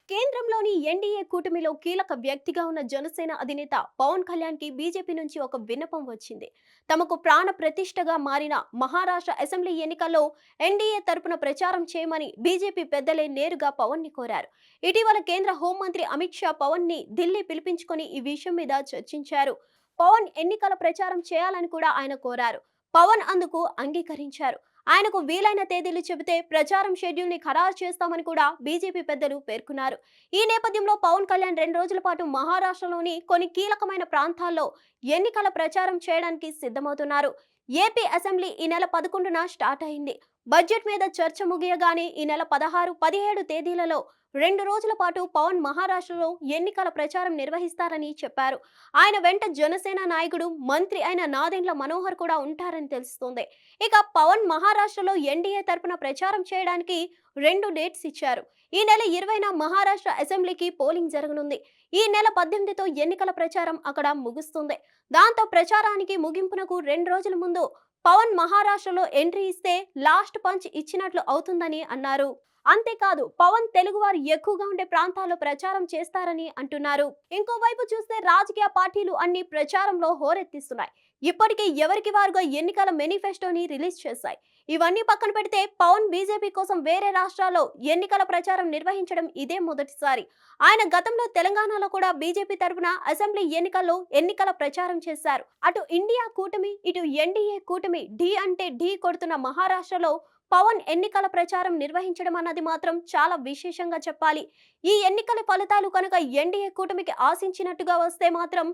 కేంద్రంలోని ఎన్డీఏ కూటమిలో కీలక వ్యక్తిగా ఉన్న జనసేన అధినేత పవన్ కళ్యాణ్ కి బీజేపీ నుంచి ఒక విన్నపం వచ్చింది. తమకు ప్రాణ ప్రతిష్టగా మారిన మహారాష్ట్ర అసెంబ్లీ ఎన్నికల్లో ఎన్డీఏ తరపున ప్రచారం చేయమని బీజేపీ పెద్దలే నేరుగా పవన్ ని కోరారు. ఇటీవల కేంద్ర హోంమంత్రి అమిత్ షా పవన్ ని ఢిల్లీ పిలిపించుకొని ఈ విషయం మీద చర్చించారు. పవన్ ఎన్నికల ప్రచారం చేయాలని కూడా ఆయన కోరారు. పవన్ అందుకు అంగీకరించారు. ఆయనకు వీలైన తేదీలు చెబితే ప్రచారం షెడ్యూల్ ని ఖరారు చేస్తామని కూడా బీజేపీ పెద్దలు పేర్కొన్నారు. ఈ నేపథ్యంలో పవన్ కళ్యాణ్ 2 రోజుల పాటు మహారాష్ట్రలోని కొన్ని కీలకమైన ప్రాంతాల్లో ఎన్నికల ప్రచారం చేయడానికి సిద్ధమవుతున్నారు. ఏపీ అసెంబ్లీ ఈ నెల 11న స్టార్ట్ అయింది. బడ్జెట్ మీద చర్చ ముగియగానే ఈ నెల 16, 17 తేదీలలో 2 రోజుల పాటు పవన్ మహారాష్ట్రలో ఎన్నికల ప్రచారం నిర్వహిస్తారని చెప్పారు. ఆయన వెంట జనసేన నాయకుడు, మంత్రి అయిన నాదెండ్ల మనోహర్ కూడా ఉంటారని తెలుస్తోంది. ఇక పవన్ మహారాష్ట్రలో ఎన్డీఏ తరపున ప్రచారం చేయడానికి 2 డేట్స్ ఇచ్చారు. ఈ నెల 20న మహారాష్ట్ర అసెంబ్లీకి పోలింగ్ జరగనుంది. ఈ నెల 18తో ఎన్నికల ప్రచారం అక్కడ ముగుస్తుంది. దాంతో ప్రచారానికి ముగింపునకు 2 రోజుల ముందు పవన్ మహారాష్ట్రలో ఎంట్రీ ఇస్తే లాస్ట్ పంచ్ ఇచ్చినట్లు అవుతుందని అన్నారు. అంతేకాదు పవన్ తెలుగువారు ఎక్కువగా ఉండే ప్రాంతాల్లో ప్రచారం చేస్తారని అంటున్నారు. ఇంకోవైపు చూస్తే రాజకీయ పార్టీలు అన్ని ప్రచారంలో హోరెత్తిస్తున్నాయి. ఇప్పటికే ఎవరికి వారుగా ఎన్నికల మేనిఫెస్టోని రిలీజ్ చేశాయి. ఇవన్నీ పక్కన పెడితే పవన్ బీజేపీ కోసం వేరే రాష్ట్రాల్లో ఎన్నికల ప్రచారం నిర్వహించడం ఇదే మొదటిసారి. ఆయన గతంలో తెలంగాణలో కూడా బీజేపీ తరఫున అసెంబ్లీ ఎన్నికల్లో ఎన్నికల ప్రచారం చేశారు. అటు ఇండియా కూటమి, ఇటు ఎన్డీఏ కూటమి ఢీ అంటే ఢీ కొడుతున్న మహారాష్ట్రలో పవన్ ఎన్నికల ప్రచారం నిర్వహించడం అన్నది మాత్రం చాలా విశేషంగా చెప్పాలి. ఈ ఎన్నికల ఫలితాలు కనుక ఎన్డీఏ కూటమికి ఆశించినట్టుగా వస్తే మాత్రం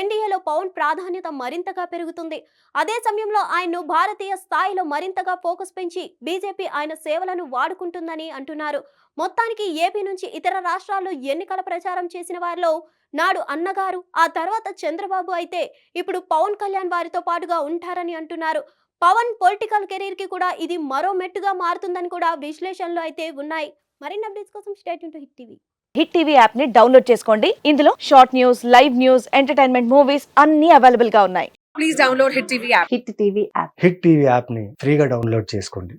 ఎన్డీఏలో పవన్ ప్రాధాన్యత మరింతగా పెరుగుతుంది. అదే సమయంలో ఆయన్ను భారతీయ స్థాయిలో మరింతగా ఫోకస్ పెంచి బీజేపీ ఆయన సేవలను వాడుకుంటుందని అంటున్నారు. మొత్తానికి ఏపీ నుంచి ఇతర రాష్ట్రాల్లో ఎన్నికల ప్రచారం చేసిన వారిలో నాడు అన్నగారు, ఆ తర్వాత చంద్రబాబు అయితే ఇప్పుడు పవన్ కళ్యాణ్ వారితో పాటుగా ఉంటారని అంటున్నారు. పవన్ పొలిటికల్ కెరీర్ కి కూడా ఇది మరో మెట్టుగా మారుతుందని కూడా విశ్లేషణలు అయితే ఉన్నాయి. మరిన్ని అప్డేట్స్ కోసం stay tune to hit TV. Hit TV app ని డౌన్లోడ్ చేసుకోండి. ఇందులో short news, live news, entertainment movies అన్ని అవైలబుల్ గా ఉన్నాయి. Please download Hit TV app. Hit TV app. Hit TV యాప్ని ఫ్రీగా డౌన్లోడ్ చేసుకోండి.